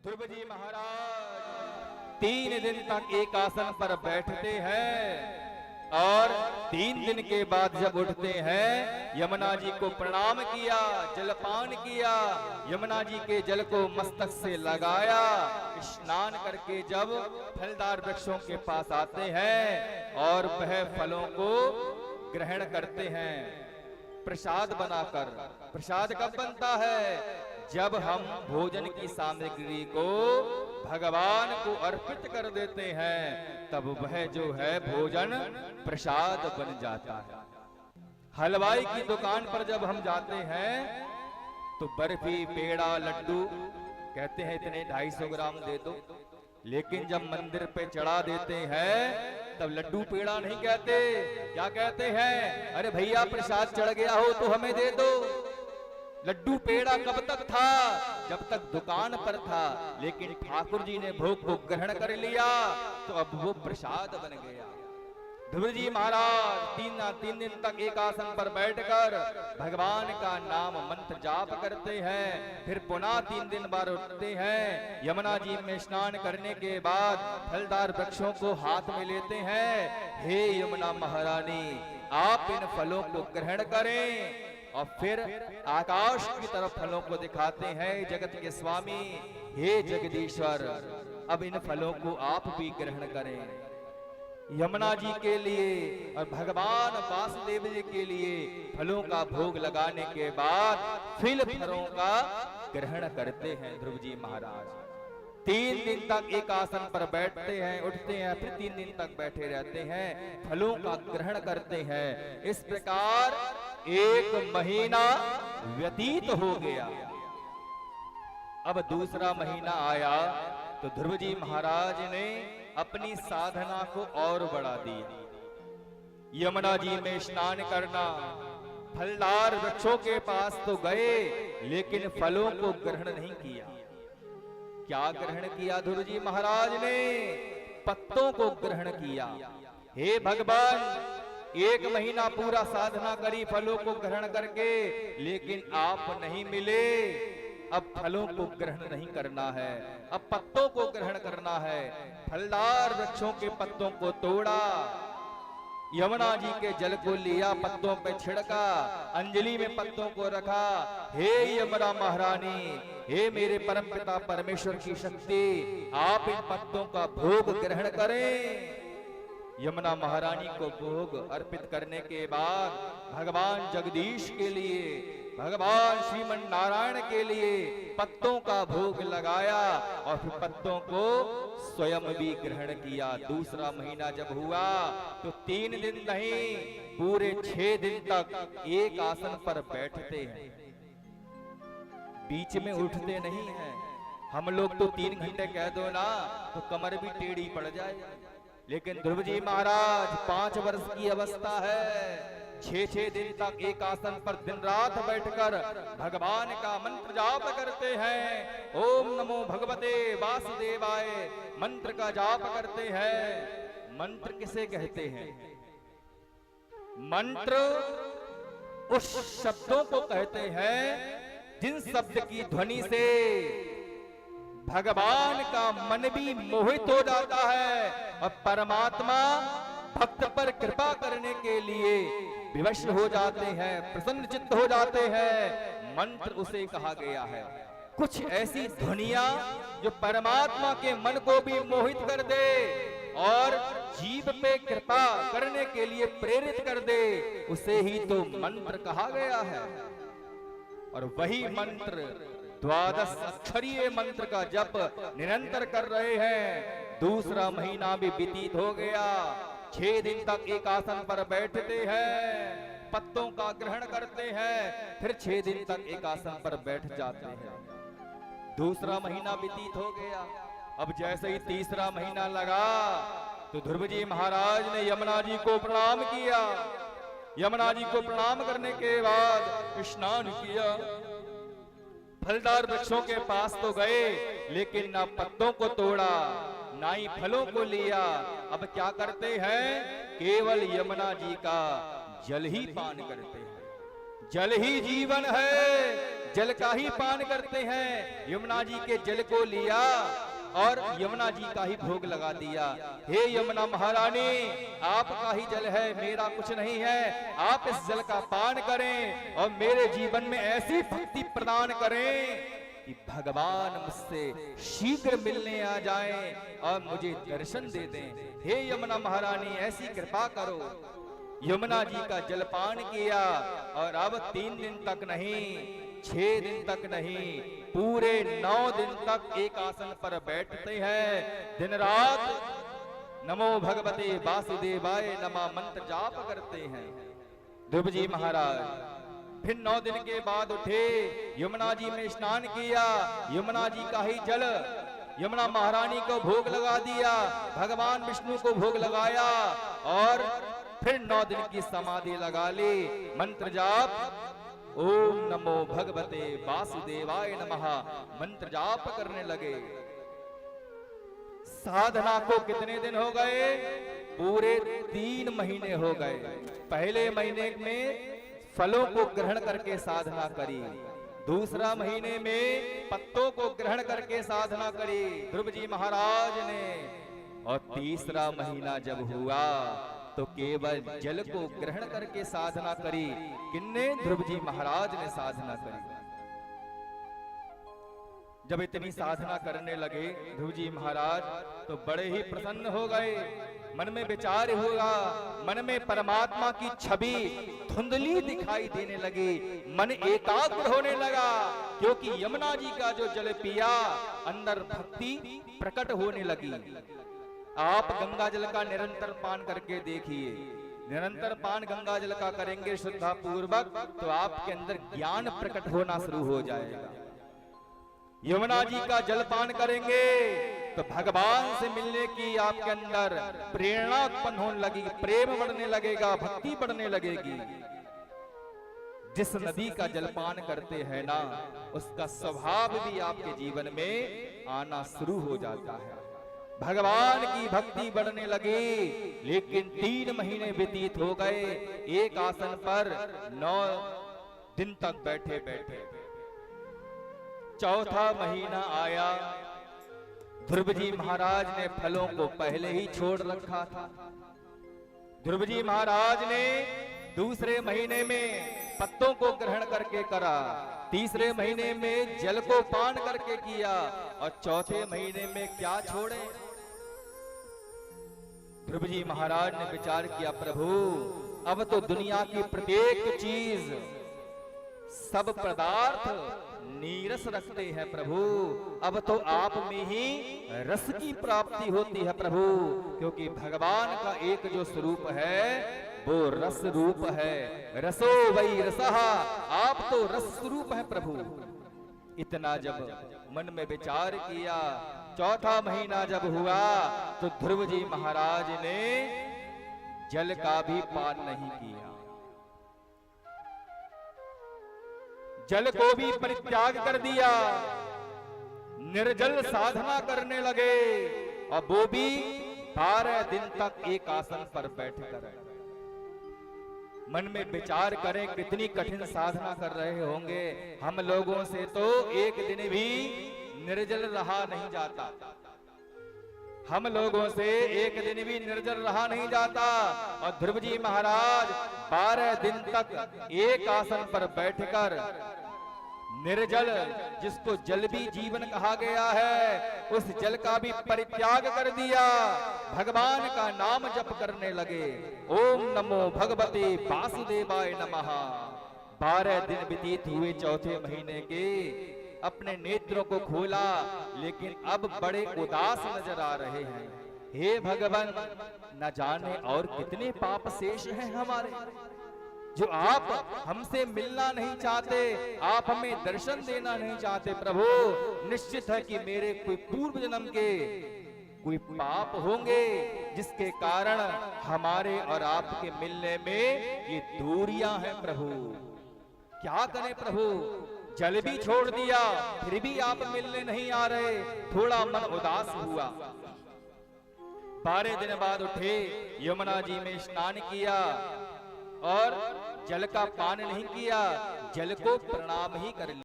ध्रुव जी महाराज 3 दिन तक एक आसन पर बैठते हैं और 3 दिन के बाद जब उठते हैं, यमुना जी को प्रणाम किया, जलपान किया, यमुना जी के जल को मस्तक से लगाया, स्नान करके जब फलदार वृक्षों के पास आते हैं और वह फलों को ग्रहण करते हैं प्रसाद बनाकर। प्रसाद कब बनता है? जब हम भोजन की सामग्री को भगवान को अर्पित कर देते हैं, तब वह जो है भोजन प्रसाद बन जाता है। हलवाई की दुकान पर जब हम जाते हैं तो बर्फी, पेड़ा, लड्डू कहते हैं इतने 250 ग्राम दे दो, लेकिन जब मंदिर पे चढ़ा देते हैं तब लड्डू पेड़ा नहीं कहते, क्या कहते हैं? अरे भैया प्रसाद चढ़ गया हो तो हमें दे दो। लड्डू पेड़ा कब तक था? जब तक दुकान पर था, लेकिन ठाकुर जी ने भोग को ग्रहण कर लिया तो अब वो प्रसाद बन गया। ध्रुव जी महाराज 3 दिन तक एक आसन पर बैठकर भगवान का नाम मंत्र जाप करते हैं, फिर पुनः 3 दिन बाद उठते हैं। यमुना जी में स्नान करने के बाद फलदार वृक्षों को हाथ में लेते हैं। हे यमुना महारानी, आप इन फलों को ग्रहण करें, और फिर आकाश की तरफ फलों को दिखाते हैं। जगत के स्वामी, हे जगदीश्वर, अब इन फलों को आप भी ग्रहण करें। यमुना जी के लिए और भगवान वासुदेव जी के लिए फलों का भोग लगाने के बाद फिर फलों का ग्रहण करते हैं ध्रुव जी महाराज। 3 दिन तक एक आसन पर बैठते हैं, उठते हैं, फिर 3 दिन तक बैठे रहते हैं, फलों का ग्रहण करते हैं। इस प्रकार 1 महीना व्यतीत हो गया। अब दूसरा महीना आया तो ध्रुव जी महाराज ने अपनी साधना को और बढ़ा दिया। यमुना जी में स्नान करना, फलदार वृक्षों के पास तो गए, लेकिन फलों को ग्रहण नहीं किया। क्या ग्रहण किया ध्रुव जी महाराज ने? पत्तों को ग्रहण किया। हे भगवान, 1 महीना पूरा साधना करी फलों को ग्रहण करके, लेकिन आप नहीं मिले। अब फलों को ग्रहण नहीं करना है, अब पत्तों को ग्रहण करना है। फलदार वृक्षों के पत्तों को तोड़ा, यमुना जी के जल को लिया, पत्तों पे छिड़का, अंजलि में पत्तों को रखा। हे यमुना महारानी, हे मेरे परमपिता परमेश्वर की शक्ति, आप इन पत्तों का भोग ग्रहण करें। यमुना महारानी को भोग अर्पित करने के बाद भगवान जगदीश के लिए, भगवान श्रीमन नारायण के लिए पत्तों का भोग लगाया और फिर पत्तों को स्वयं भी ग्रहण किया। दूसरा महीना जब हुआ तो 3 दिन नहीं, पूरे 6 दिन तक एक आसन पर बैठते हैं, बीच में उठते नहीं हैं। हम लोग तो 3 घंटे कह दो ना तो कमर भी टेढ़ी पड़ जाए, लेकिन ध्रुव जी महाराज 5 वर्ष की अवस्था है, 6 दिन तक एक आसन पर दिन रात बैठकर भगवान का मंत्र जाप करते हैं। ओम नमो भगवते वासुदेवाय मंत्र का जाप करते हैं। मंत्र किसे कहते हैं? मंत्र उस शब्दों को कहते हैं जिन शब्द की ध्वनि से भगवान का मन भी मोहित हो जाता है और परमात्मा भक्त पर कृपा करने के लिए विवश हो जाते हैं, प्रसन्न चित्त हो जाते हैं। मंत्र उसे कहा गया है। कुछ ऐसी ध्वनियां जो परमात्मा के मन को भी मोहित कर दे और जीव पे कृपा करने के लिए प्रेरित कर दे, उसे ही तो मंत्र कहा गया है। और वही मंत्र 12 अक्षरीय मंत्र का जप निरंतर कर रहे हैं। दूसरा महीना भी व्यतीत हो गया, 6 दिन तक एक आसन पर बैठते हैं, पत्तों का ग्रहण करते हैं, फिर 6 दिन तक एक आसन पर बैठ जाते हैं। दूसरा महीना व्यतीत हो गया। अब जैसे ही तीसरा महीना लगा तो ध्रुव जी महाराज ने यमुना जी को प्रणाम किया। यमुना जी को प्रणाम करने के बाद स्नान किया, फलदार वृक्षों के पास तो गए, लेकिन ना पत्तों को तोड़ा ना ही फलों को लिया। अब क्या करते हैं? केवल यमुना जी का जल ही पान करते हैं। जल ही जीवन है, जल का ही पान करते हैं। यमुना जी के जल को लिया और यमुना जी का ही भोग लगा दिया। हे यमुना महारानी, आपका ही जल है, मेरा कुछ नहीं है। आप इस जल का पान करें और मेरे जीवन में ऐसी भक्ति प्रदान करें कि भगवान मुझसे शीघ्र मिलने आ जाएं और मुझे दर्शन दे दें। हे यमुना महारानी, ऐसी कृपा करो। यमुना जी का जलपान किया और अब 3 दिन तक नहीं, 6 दिन तक नहीं, पूरे 9 दिन तक एक आसन पर बैठते हैं। दिन रात नमो भगवते वासुदेवाय नमः मंत्र जाप करते हैं। ध्रुव जी महाराज फिर 9 दिन के बाद उठे, यमुना जी में स्नान किया, यमुना जी का ही जल यमुना महारानी को भोग लगा दिया, भगवान विष्णु को भोग लगाया और फिर 9 दिन की समाधि लगा ली। मंत्र जाप ओम नमो भगवते वासुदेवाय नमः मंत्र जाप करने लगे। साधना को कितने दिन हो गए? पूरे 3 महीने हो गए। पहले महीने में फलों को ग्रहण करके साधना करी, दूसरा महीने में पत्तों को ग्रहण करके साधना करी ध्रुव जी महाराज ने, और तीसरा महीना जब हुआ तो केवल जल को ग्रहण करके साधना करी। किन्ने? ध्रुव जी महाराज ने साधना करी। जब इतनी साधना करने लगे ध्रुव जी महाराज तो बड़े ही प्रसन्न हो गए। मन में विचार हुआ, मन में परमात्मा की छवि धुंधली दिखाई देने लगी, मन एकाग्र होने लगा, क्योंकि यमुना जी का जो जल पिया अंदर भक्ति प्रकट होने लगी। आप गंगा जल का निरंतर पान करके देखिए, निरंतर पान गंगा जल का करेंगे श्रद्धा पूर्वक तो आपके अंदर ज्ञान प्रकट होना शुरू हो जाएगा। यमुना जी का जल पान करेंगे तो भगवान से मिलने की आपके अंदर प्रेरणा उत्पन्न होने लगेगी, प्रेम बढ़ने लगेगा, भक्ति बढ़ने लगेगी। जिस नदी का जलपान करते हैं ना, उसका स्वभाव भी आपके जीवन में आना शुरू हो जाता है। भगवान की भक्ति बढ़ने लगी। लेकिन 3 महीने व्यतीत हो गए, एक आसन पर 9 दिन तक बैठे बैठे। चौथा महीना आया, ध्रुव जी महाराज ने फलों को पहले ही छोड़ रखा था। ध्रुव जी महाराज ने दूसरे महीने में पत्तों को ग्रहण करके करा, तीसरे महीने में जल को पान करके किया और चौथे महीने में क्या छोड़े? ध्रुव जी महाराज ने विचार किया, प्रभु अब तो दुनिया की प्रत्येक चीज, सब पदार्थ नीरस रखते हैं प्रभु, अब तो आप में ही रस की प्राप्ति होती है प्रभु, क्योंकि भगवान का एक जो स्वरूप है वो रस रूप है। रसो वही रसः, आप तो रस स्वरूप है प्रभु। इतना जब मन में विचार किया, चौथा महीना जब हुआ तो ध्रुव जी महाराज ने जल का भी पान नहीं किया, जल को भी परित्याग कर दिया, निर्जल साधना करने लगे और वो भी 12 दिन तक एक आसन पर बैठकर। मन में विचार करें कितनी कठिन साधना कर रहे होंगे। हम लोगों से तो एक दिन भी निर्जल रहा नहीं जाता, हम लोगों से एक दिन भी निर्जल रहा नहीं जाता। और ध्रुव जी महाराज 12 दिन तक एक आसन पर बैठकर निर्जल, जिसको जल भी जीवन कहा गया है, उस जल का भी परित्याग कर दिया, भगवान का नाम जप करने लगे। ओम नमो भगवते वासुदेवाय नमः। 12 दिन व्यतीत हुए चौथे महीने के, अपने नेत्रों को खोला लेकिन अब बड़े उदास नजर आ रहे हैं। हे भगवान, न जाने और कितने पाप शेष हैं हमारे, जो आप हमसे मिलना नहीं चाहते, आप हमें दर्शन देना नहीं चाहते। प्रभु निश्चित है कि मेरे कोई पूर्व जन्म के कोई पाप होंगे जिसके कारण हमारे और आपके मिलने में ये दूरियां हैं। प्रभु क्या करें प्रभु, जल भी छोड़ दिया फिर भी आप मिलने नहीं आ रहे, थोड़ा मन उदास हुआ। 12 दिन बाद उठे, यमुना जी में स्नान किया और जल का पान नहीं किया, जल को प्रणाम ही कर लिया।